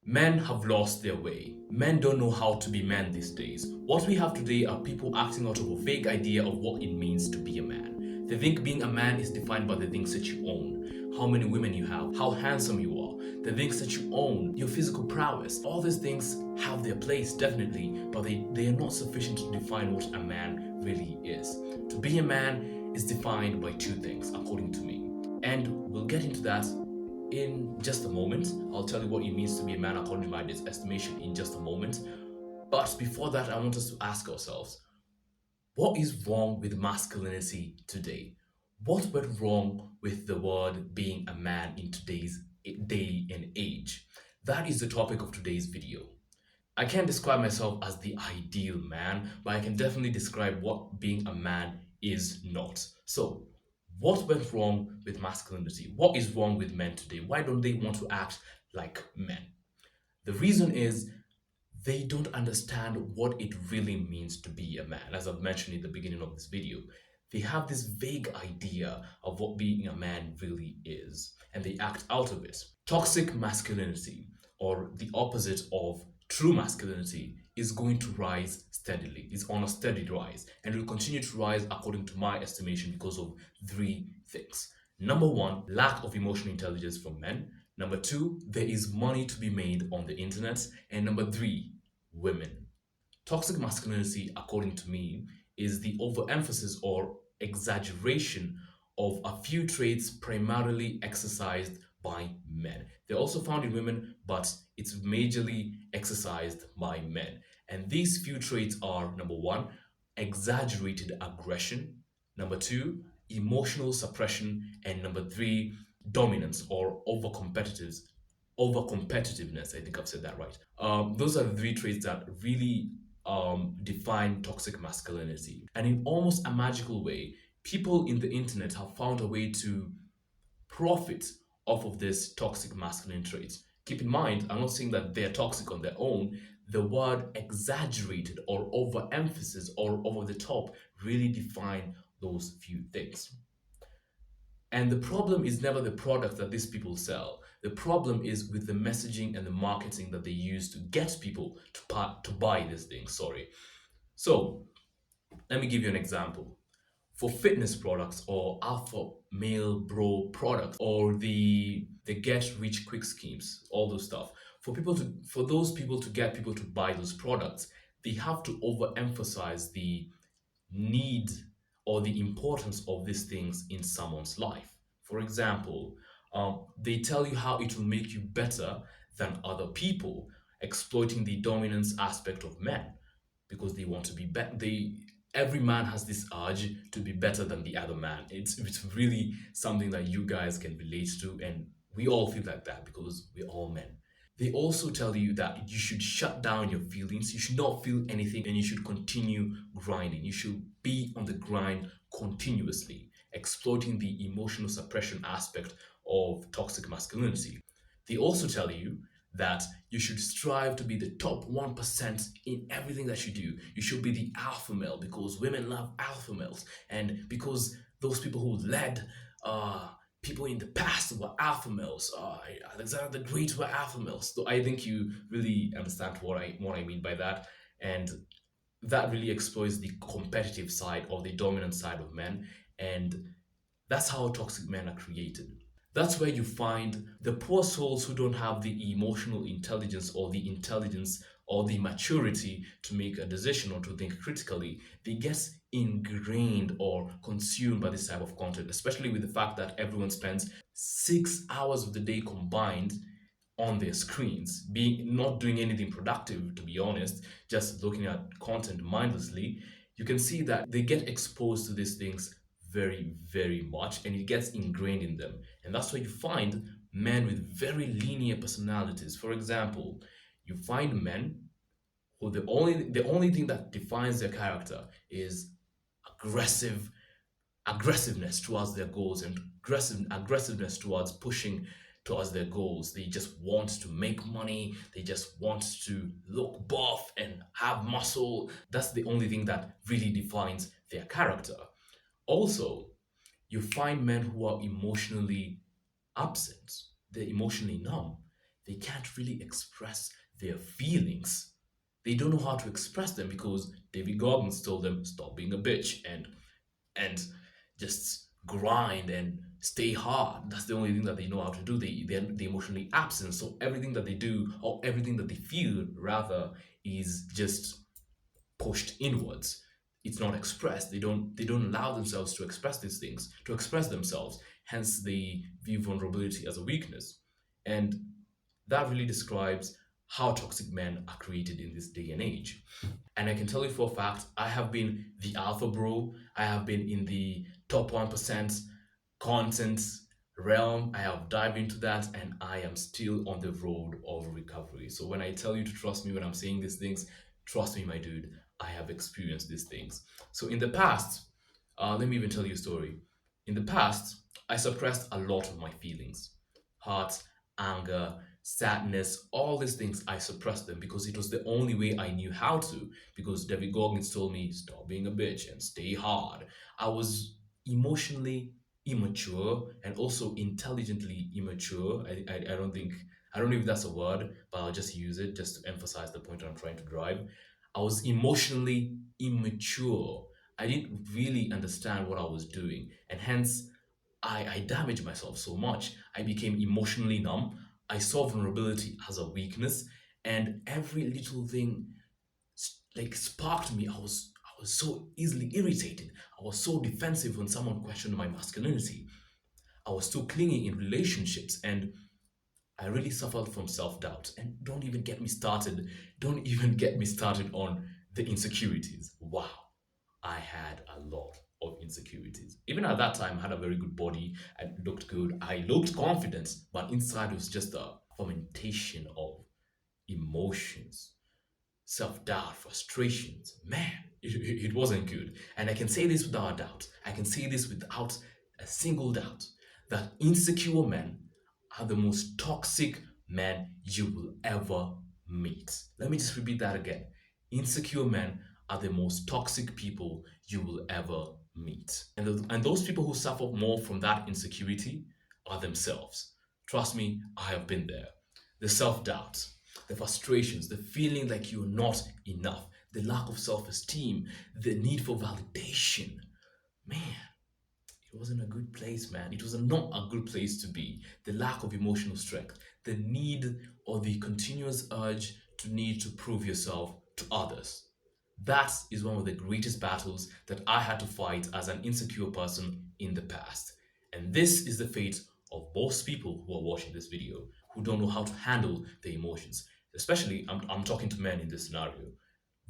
Men have lost their way. Men don't know how to be men these days. What we have today are people acting out of a vague idea of what it means to be a man. They think being a man is defined by the things that you own, how many women you have, how handsome you are, the things that you own, your physical prowess. All these things have their place, definitely, but they are not sufficient to define what a man really is. To be a man is defined by two things, according to me. And we'll get into that in just a moment. I'll tell you what it means to be a man according to my estimation in just a moment. But before that, I want us to ask ourselves, what is wrong with masculinity today? What went wrong with the word being a man in today's day and age? That is the topic of today's video. I can't describe myself as the ideal man, but I can definitely describe what being a man is not. So, what went wrong with masculinity? What is wrong with men today? Why don't they want to act like men? The reason is they don't understand what it really means to be a man. As I've mentioned in the beginning of this video, they have this vague idea of what being a man really is, and they act out of it. Toxic masculinity, or the opposite of true masculinity, is going to rise steadily. It's on a steady rise, and will continue to rise according to my estimation because of three things. Number one, lack of emotional intelligence from men. Number two, there is money to be made on the internet. And number three, women. Toxic masculinity, according to me, is the overemphasis or exaggeration of a few traits primarily exercised by men. They're also found in women, but it's majorly exercised by men. And these few traits are number one, exaggerated aggression, number two, emotional suppression, and number three, dominance or over competitiveness. I think I've said that right. Those are the three traits that really define toxic masculinity. And in almost a magical way, people in the internet have found a way to profit off of this toxic masculine traits. Keep in mind, I'm not saying that they're toxic on their own. The word exaggerated or overemphasis or over the top really define those few things. And the problem is never the product that these people sell. The problem is with the messaging and the marketing that they use to get people to buy these things. Sorry. So let me give you an example. For fitness products or alpha male bro products or the get rich quick schemes, all those stuff. For those people to get people to buy those products, they have to overemphasize the need or the importance of these things in someone's life. For example, they tell you how it will make you better than other people, exploiting the dominance aspect of men because they want to be better. Every man has this urge to be better than the other man. It's really something that you guys can relate to, and we all feel like that because we're all men. They also tell you that you should shut down your feelings, you should not feel anything, and you should continue grinding. You should be on the grind continuously, exploiting the emotional suppression aspect of toxic masculinity. They also tell you that you should strive to be the top 1% in everything that you do. You should be the alpha male because women love alpha males, and because those people who led people in the past were alpha males. Alexander the Great were alpha males. So I think you really understand what I mean by that, and that really exploits the competitive side or the dominant side of men, and that's how toxic men are created. That's where you find the poor souls who don't have the emotional intelligence or the intelligence or the maturity to make a decision or to think critically. They get ingrained or consumed by this type of content, especially with the fact that everyone spends 6 hours of the day combined on their screens, being not doing anything productive, to be honest, just looking at content mindlessly. You can see that they get exposed to these things very, very much, and it gets ingrained in them. And that's why you find men with very linear personalities. For example, you find men who the only thing that defines their character is aggressive aggressiveness towards their goals and aggressiveness towards pushing towards their goals. They just want to make money. They just want to look buff and have muscle. That's the only thing that really defines their character. Also, you find men who are emotionally absent. They're emotionally numb. they can't really express their feelings. They don't know how to express them because David Goggins told them stop being a bitch and just grind and stay hard. That's the only thing that they know how to do. They're emotionally absent, so everything that they do or everything that they feel rather is just pushed inwards. It's not expressed. They don't allow themselves to express these things, to express themselves. Hence, they view vulnerability as a weakness, and that really describes how toxic men are created in this day and age. And I can tell you for a fact, I have been the alpha bro. I have been in the top 1% content realm. I have dived into that and I am still on the road of recovery. So when I tell you to trust me when I'm saying these things, trust me, my dude, I have experienced these things. So in the past, let me even tell you a story. In the past, I suppressed a lot of my feelings: hurt, anger, sadness, all these things. I suppressed them because it was the only way I knew how to. Because David Goggins told me, stop being a bitch and stay hard. I was emotionally immature and also intelligently immature. I don't know if that's a word, but I'll just use it just to emphasize the point I'm trying to drive. I was emotionally immature. I didn't really understand what I was doing, and hence I damaged myself so much. I became emotionally numb. I saw vulnerability as a weakness, and every little thing like sparked me. I was so easily irritated. I was so defensive when someone questioned my masculinity. I was too clingy in relationships, and I really suffered from self doubt. And don't even get me started. Don't even get me started on the insecurities. Wow, I had a lot of insecurities. Even at that time, I had a very good body. I looked good. I looked confident, but inside was just a fermentation of emotions, self doubt, frustrations. Man, it wasn't good. And I can say this without a doubt. I can say this without a single doubt that insecure men are the most toxic men you will ever meet. Let me just repeat that again. Insecure men are the most toxic people you will ever meet. And those people who suffer more from that insecurity are themselves. Trust me, I have been there. The self doubt, the frustrations, the feeling like you're not enough, the lack of self esteem, the need for validation. Man, it wasn't a good place, man. It was not a good place to be. The lack of emotional strength, the need or the continuous urge to need to prove yourself to others. That is one of the greatest battles that I had to fight as an insecure person in the past. And this is the fate of most people who are watching this video who don't know how to handle their emotions. Especially, I'm talking to men in this scenario.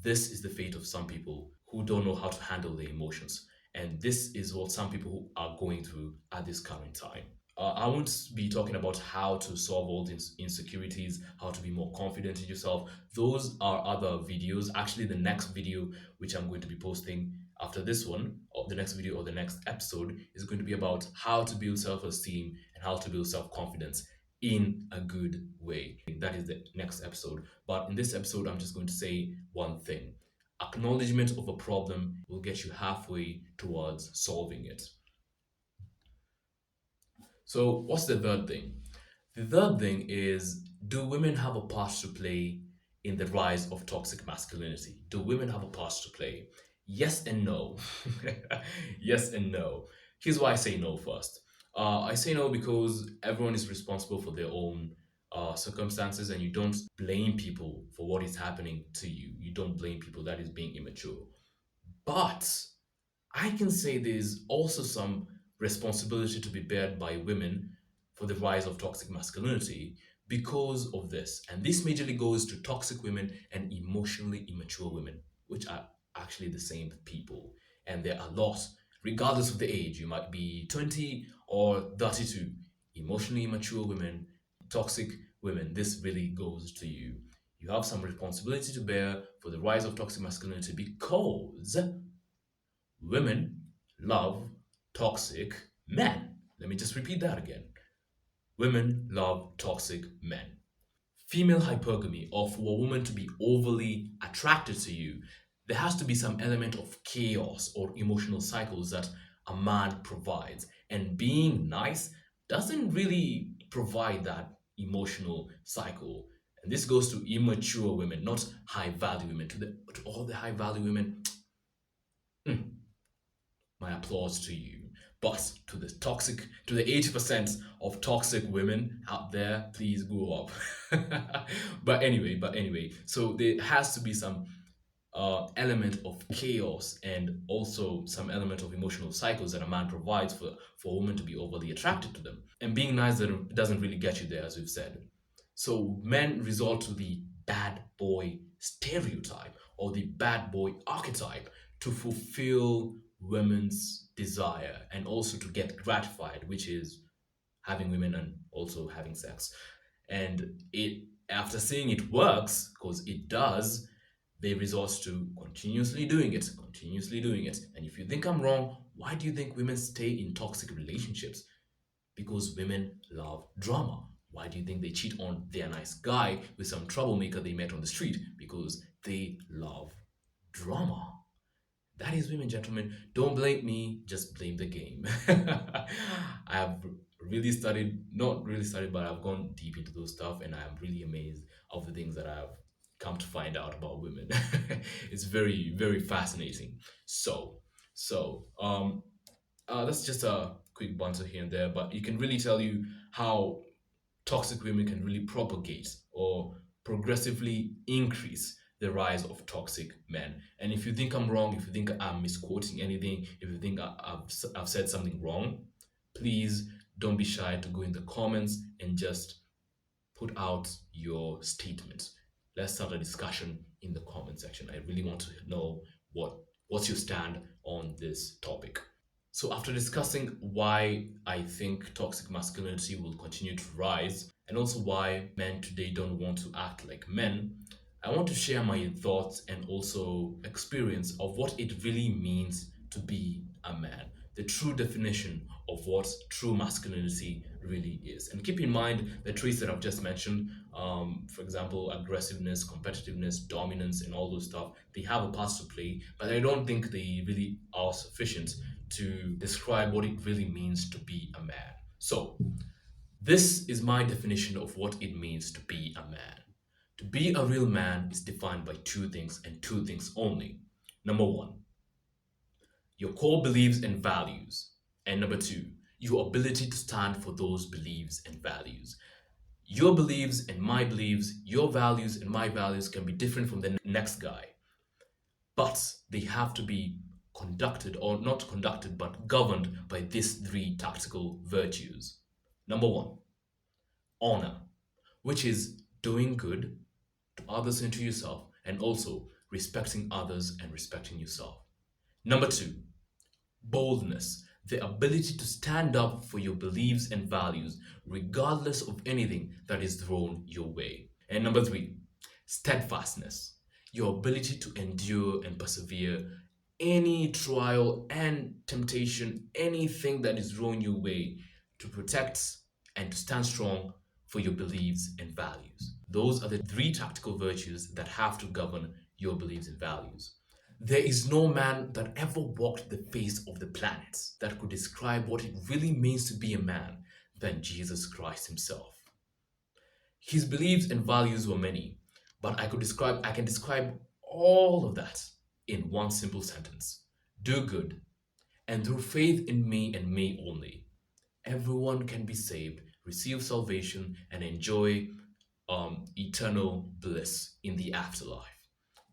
This is the fate of some people who don't know how to handle their emotions. And this is what some people are going through at this current time. I won't be talking about how to solve all these insecurities, how to be more confident in yourself. Those are other videos. Actually, the next video, which I'm going to be posting after this one, or the next video or the next episode, is going to be about how to build self esteem and how to build self confidence in a good way. That is the next episode. But in this episode, I'm just going to say one thing: acknowledgement of a problem will get you halfway towards solving it. So, what's the third thing? The third thing is, do women have a part to play in the rise of toxic masculinity? Do women have a part to play? Yes and no. Yes and no. Here's why I say no first. I say no because everyone is responsible for their own circumstances, and you don't blame people for what is happening to you. You don't blame people that is being immature. But I can say there's also some responsibility to be bared by women for the rise of toxic masculinity because of this. And this majorly goes to toxic women and emotionally immature women, which are actually the same people. And there are lots, regardless of the age. You might be 20 or 32. Emotionally immature women, toxic women, this really goes to you. You have some responsibility to bear for the rise of toxic masculinity because women love toxic men. Let me just repeat that again. Women love toxic men. Female hypergamy, or for a woman to be overly attracted to you, there has to be some element of chaos or emotional cycles that a man provides. And being nice doesn't really provide that emotional cycle. And this goes to immature women, not high value women. To all the high value women, my applause to you. But to the 80% of toxic women out there, please grow up. But anyway, so there has to be some element of chaos and also some element of emotional cycles that a man provides for a woman to be overly attracted to them. And being nice doesn't really get you there, as we've said. So men resort to the bad boy stereotype or the bad boy archetype to fulfill women's desire and also to get gratified, which is having women and also having sex. And it after seeing it works, because it does, they resort to continuously doing it. And if you think I'm wrong, why do you think women stay in toxic relationships? Because women love drama. Why do you think they cheat on their nice guy with some troublemaker they met on the street? Because they love drama. That is women, gentlemen. Don't blame me, just blame the game. I have really studied, not really studied, but I've gone deep into those stuff and I'm really amazed of the things that I've come to find out about women. It's very, very fascinating. So, so that's just a quick banter here and there, but it can really tell you how toxic women can really propagate or progressively increase the rise of toxic men. And if you think I'm wrong, if you think I'm misquoting anything, if you think I've said something wrong, please don't be shy to go in the comments and just put out your statement. Let's start a discussion in the comment section. I really want to know what's your stand on this topic. So, after discussing why I think toxic masculinity will continue to rise and also why men today don't want to act like men, I want to share my thoughts and also experience of what it really means to be a man, the true definition of what true masculinity really is. And keep in mind the traits that I've just mentioned, for example, aggressiveness, competitiveness, dominance, and all those stuff, they have a part to play, but I don't think they really are sufficient to describe what it really means to be a man. So, this is my definition of what it means to be a man. To be a real man is defined by two things and two things only. Number one, your core beliefs and values. And number two, your ability to stand for those beliefs and values. Your beliefs and my beliefs, your values and my values can be different from the next guy, but they have to be conducted or not conducted but governed by these three tactical virtues. Number one, honor, which is doing good to others and to yourself, and also respecting others and respecting yourself. Number two, boldness, the ability to stand up for your beliefs and values, regardless of anything that is thrown your way. And number three, steadfastness, your ability to endure and persevere any trial and temptation, anything that is thrown your way, to protect and to stand strong for your beliefs and values. Those are the three tactical virtues that have to govern your beliefs and values. There is no man that ever walked the face of the planet that could describe what it really means to be a man than Jesus Christ himself. His beliefs and values were many, but I can describe all of that in one simple sentence. Do good, and through faith in me and me only, everyone can be saved, receive salvation, and enjoy eternal bliss in the afterlife.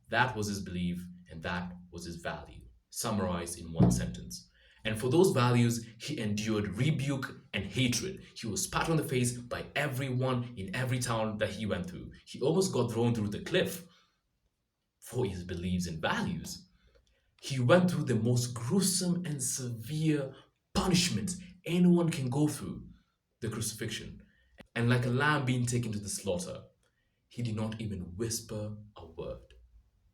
That was his belief and that was his value, summarized in one sentence. And for those values, he endured rebuke and hatred. He was spat on the face by everyone in every town that he went through. He almost got thrown through the cliff for his beliefs and values. He went through the most gruesome and severe punishment anyone can go through, the crucifixion. And like a lamb being taken to the slaughter, he did not even whisper a word.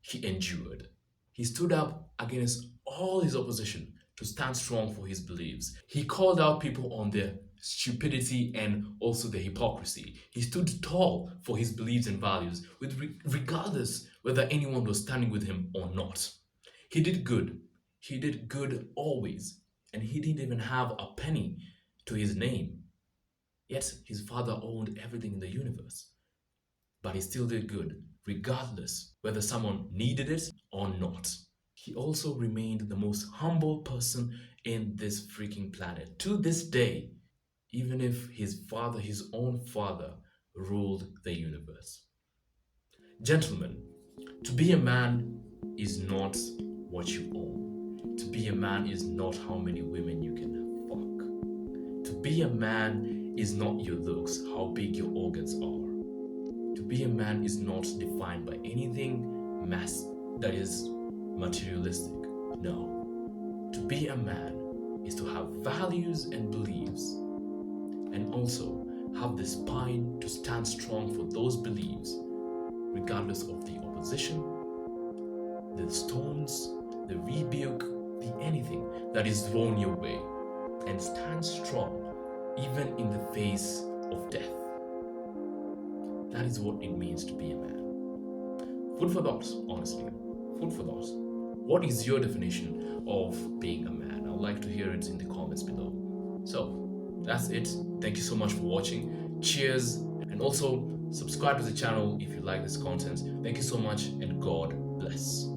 He endured. He stood up against all his opposition to stand strong for his beliefs. He called out people on their stupidity and also their hypocrisy. He stood tall for his beliefs and values, regardless whether anyone was standing with him or not. He did good. He did good always. And he didn't even have a penny to his name. Yet his father owned everything in the universe, but he still did good, regardless whether someone needed it or not. He also remained the most humble person in this freaking planet to this day, even if his father, his own father, ruled the universe. Gentlemen, to be a man is not what you own. To be a man is not how many women you can fuck. To be a man is not your looks, how big your organs are. To be a man is not defined by anything that is materialistic. No. To be a man is to have values and beliefs, and also have the spine to stand strong for those beliefs, regardless of the opposition, the stones, the rebuke, the anything that is thrown your way, and stand strong even in the face of death. That is what it means to be a man. Food for thought, honestly. Food for thought. What is your definition of being a man? I'd like to hear it in the comments below. So, that's it. Thank you so much for watching. Cheers. And also, subscribe to the channel if you like this content. Thank you so much, and God bless.